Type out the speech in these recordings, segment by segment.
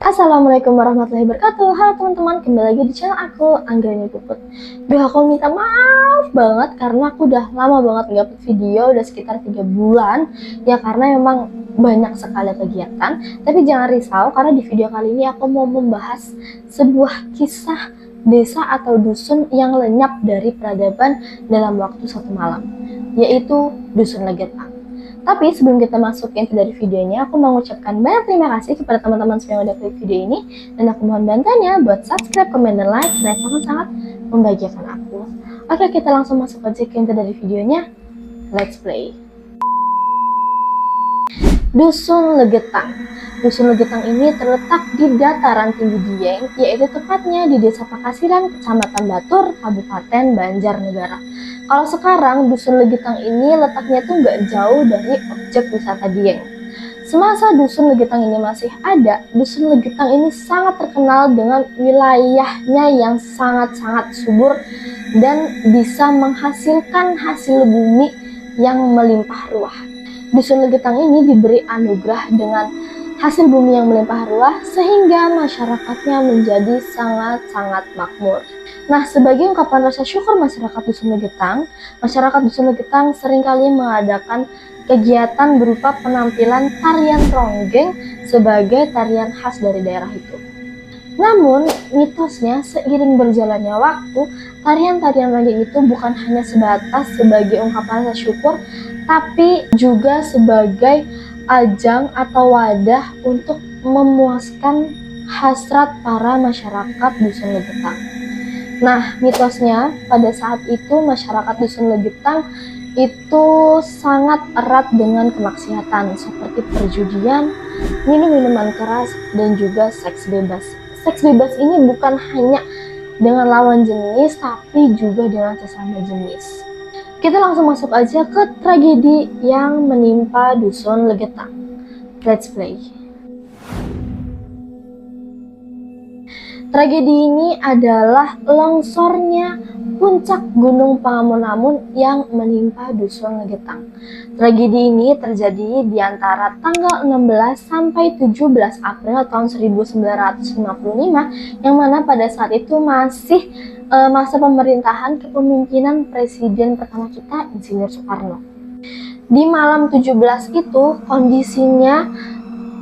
Assalamualaikum warahmatullahi wabarakatuh. Halo teman-teman, kembali lagi di channel aku, Anggreni Puput. Aku minta maaf banget karena aku udah lama banget nggak upload video, udah sekitar 3 bulan. Ya karena memang banyak sekali kegiatan. Tapi jangan risau karena di video kali ini aku mau membahas sebuah kisah desa atau dusun yang lenyap dari peradaban dalam waktu 1 malam, yaitu Dusun Legetang. Tapi sebelum kita masuk ke inti dari videonya, aku mau mengucapkan banyak terima kasih kepada teman-teman semua yang udah klik video ini. Dan aku mohon bantuannya buat subscribe, komen, dan like, karena itu sangat membahagiakan aku. Oke, kita langsung masuk aja ke inti dari videonya. Let's play. Dusun Legetang. Dusun Legetang ini terletak di dataran tinggi Dieng, yaitu tepatnya di Desa Pakasiran, Kecamatan Batur, Kabupaten Banjarnegara. Kalau sekarang Dusun Legetang ini letaknya tuh nggak jauh dari objek wisata Dieng. Semasa Dusun Legetang ini masih ada, Dusun Legetang ini sangat terkenal dengan wilayahnya yang sangat-sangat subur dan bisa menghasilkan hasil bumi yang melimpah ruah. Dusun Legetang ini diberi anugerah dengan hasil bumi yang melimpah ruah sehingga masyarakatnya menjadi sangat-sangat makmur. Nah, sebagai ungkapan rasa syukur masyarakat Dusun Legetang seringkali mengadakan kegiatan berupa penampilan tarian ronggeng sebagai tarian khas dari daerah itu. Namun, mitosnya seiring berjalannya waktu, tarian-tarian ronggeng itu bukan hanya sebatas sebagai ungkapan rasa syukur, tapi juga sebagai ajang atau wadah untuk memuaskan hasrat para masyarakat Dusun Legetang. Nah, mitosnya pada saat itu masyarakat Dusun Legetang itu sangat erat dengan kemaksiatan seperti perjudian, minum minuman keras, dan juga seks bebas. Seks bebas ini bukan hanya dengan lawan jenis, tapi juga dengan sesama jenis. Kita langsung masuk aja ke tragedi yang menimpa Dusun Legetang. Let's play. Tragedi ini adalah longsornya puncak Gunung Pangamun yang menimpa Dusun Legetang. Tragedi ini terjadi di antara tanggal 16 sampai 17 April tahun 1955, yang mana pada saat itu masih masa pemerintahan kepemimpinan Presiden pertama kita, Insinyur Soekarno. Di malam 17 itu kondisinya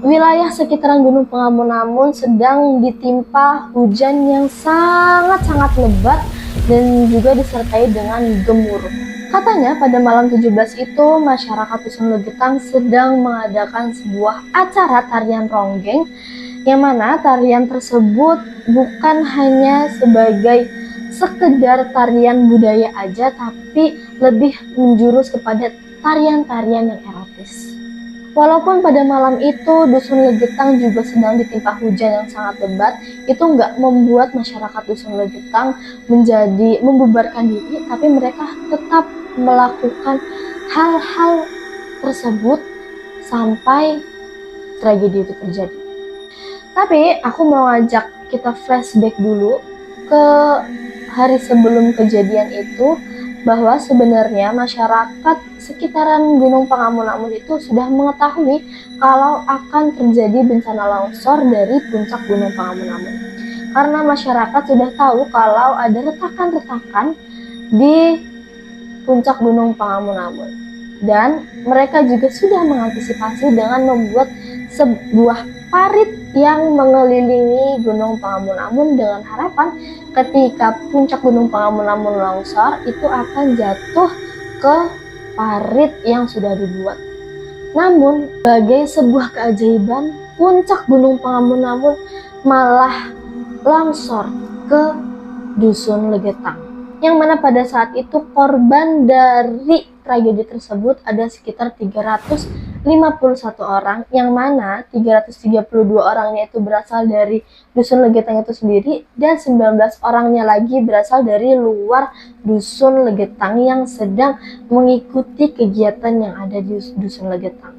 wilayah sekitaran Gunung Pangamun sedang ditimpa hujan yang sangat-sangat lebat dan juga disertai dengan gemuruh. Katanya pada malam 17 itu masyarakat Dusun Legetang sedang mengadakan sebuah acara tarian ronggeng, yang mana tarian tersebut bukan hanya sebagai sekedar tarian budaya aja, tapi lebih menjurus kepada tarian-tarian yang erotis. Walaupun pada malam itu Dusun Legetang juga sedang ditimpa hujan yang sangat lebat, itu nggak membuat masyarakat Dusun Legetang menjadi membubarkan diri, tapi mereka tetap melakukan hal-hal tersebut sampai tragedi itu terjadi. Tapi aku mau ngajak kita flashback dulu ke hari sebelum kejadian itu, bahwa sebenarnya masyarakat sekitaran Gunung Pangamun itu sudah mengetahui kalau akan terjadi bencana longsor dari puncak Gunung Pangamun. Karena masyarakat sudah tahu kalau ada retakan-retakan di puncak Gunung Pangamun. Dan mereka juga sudah mengantisipasi dengan membuat sebuah parit yang mengelilingi Gunung Pangamun dengan harapan ketika puncak Gunung Pangamun longsor itu akan jatuh ke parit yang sudah dibuat. Namun, sebagai sebuah keajaiban, puncak Gunung Pangamun malah longsor ke Dusun Legetang. Yang mana pada saat itu korban dari tragedi tersebut ada sekitar 351 orang, yang mana 332 orangnya itu berasal dari Dusun Legetang itu sendiri, dan 19 orangnya lagi berasal dari luar Dusun Legetang yang sedang mengikuti kegiatan yang ada di Dusun Legetang.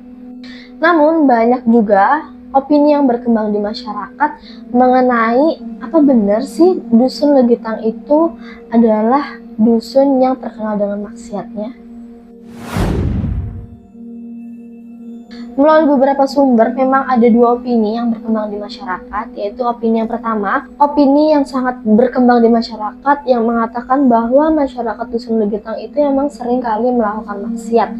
Namun banyak juga opini yang berkembang di masyarakat mengenai apa benar sih Dusun Legetang itu adalah dusun yang terkenal dengan maksiatnya. Melalui beberapa sumber memang ada dua opini yang berkembang di masyarakat, yaitu opini yang pertama, opini yang sangat berkembang di masyarakat yang mengatakan bahwa masyarakat Dusun Legetang itu memang sering kali melakukan maksiat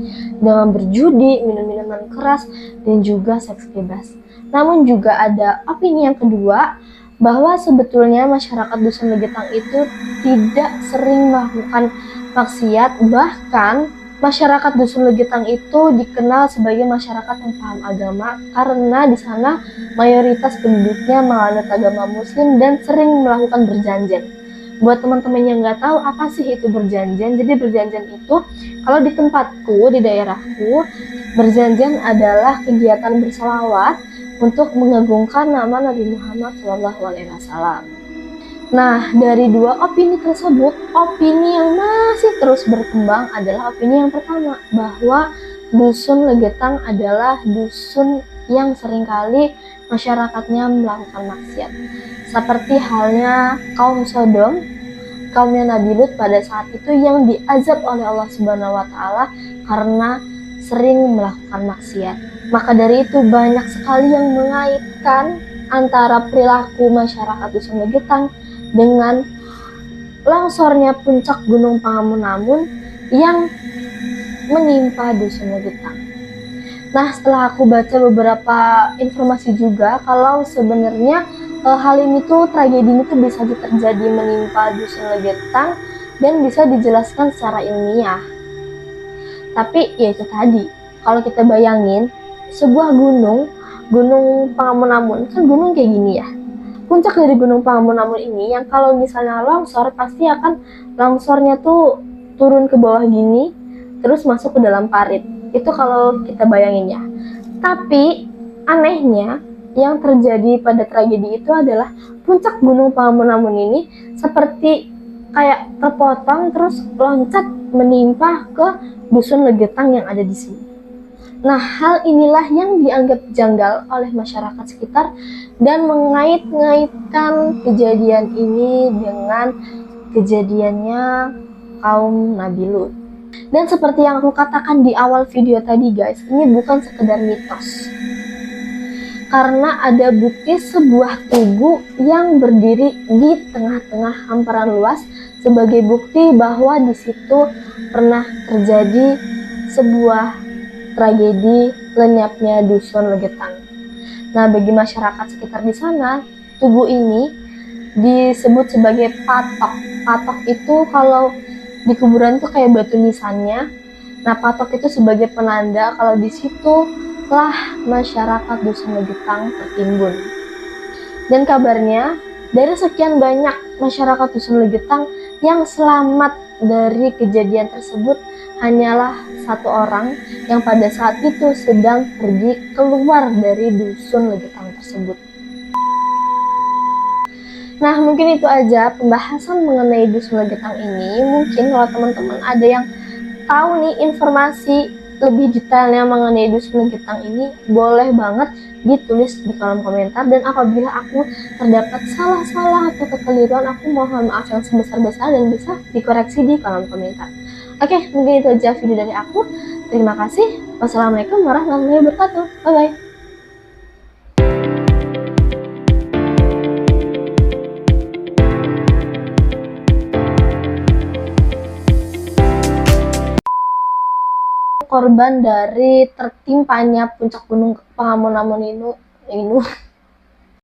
dengan berjudi, minum minuman keras, dan juga seks bebas. Namun juga ada opini yang kedua, bahwa sebetulnya masyarakat Dusun Legetang itu tidak sering melakukan maksiat, bahkan masyarakat Dusun Legetang itu dikenal sebagai masyarakat yang paham agama karena di sana mayoritas penduduknya menganut agama Muslim dan sering melakukan berjanjian. Buat teman-teman yang nggak tahu apa sih itu berjanjian, jadi berjanjian itu kalau di tempatku, di daerahku, berjanjian adalah kegiatan berselawat untuk mengagungkan nama Nabi Muhammad SAW. Nah, dari dua opini tersebut, opini yang masih terus berkembang adalah opini yang pertama, bahwa Dusun Legetang adalah dusun yang seringkali masyarakatnya melakukan maksiat. Seperti halnya kaum Sodom, kaumnya Nabi Lut pada saat itu yang diazab oleh Allah Subhanahu wa Ta'ala karena sering melakukan maksiat. Maka dari itu banyak sekali yang mengaitkan antara perilaku masyarakat Dusun Legetang dengan longsornya puncak Gunung Pangamungamun yang menimpa Dusun Legetang. Nah, setelah aku baca beberapa informasi juga kalau sebenarnya hal ini tuh, tragedi ini tuh bisa terjadi menimpa Dusun Legetang dan bisa dijelaskan secara ilmiah. Tapi ya itu tadi, kalau kita bayangin sebuah gunung Pangamungamun, kan gunung kayak gini ya. Puncak dari Gunung Pangamungamun ini yang kalau misalnya longsor pasti akan longsornya tuh turun ke bawah gini terus masuk ke dalam parit. Itu kalau kita bayangin ya. Tapi anehnya yang terjadi pada tragedi itu adalah puncak Gunung Pangamungamun ini seperti kayak terpotong terus loncat menimpa ke Dusun Legetang yang ada di sini. Nah, hal inilah yang dianggap janggal oleh masyarakat sekitar dan mengait-ngaitkan kejadian ini dengan kejadiannya kaum Nabi Lut. Dan seperti yang aku katakan di awal video tadi guys, ini bukan sekedar mitos. Karena ada bukti sebuah tugu yang berdiri di tengah-tengah hamparan luas sebagai bukti bahwa di situ pernah terjadi sebuah tragedi lenyapnya Dusun Legetang. Nah, bagi masyarakat sekitar di sana, tugu ini disebut sebagai patok. Patok itu kalau di kuburan tuh kayak batu nisannya. Nah, patok itu sebagai penanda kalau di situ lah masyarakat Dusun Legetang tertimbun. Dan kabarnya dari sekian banyak masyarakat Dusun Legetang yang selamat dari kejadian tersebut hanyalah satu orang yang pada saat itu sedang pergi keluar dari Dusun Legetang tersebut. Nah, mungkin itu aja pembahasan mengenai Dusun Legetang ini. Mungkin kalau teman-teman ada yang tahu nih informasi lebih detailnya mengenai Dusun Legetang ini, boleh banget ditulis di kolom komentar. Dan apabila aku terdapat salah-salah atau kekeliruan, aku mohon maaf yang sebesar-besar dan bisa dikoreksi di kolom komentar. Oke, mungkin itu aja video dari aku. Terima kasih. Wassalamualaikum warahmatullahi wabarakatuh. Bye-bye. Korban dari tertimpanya puncak Gunung Pangamungamun ini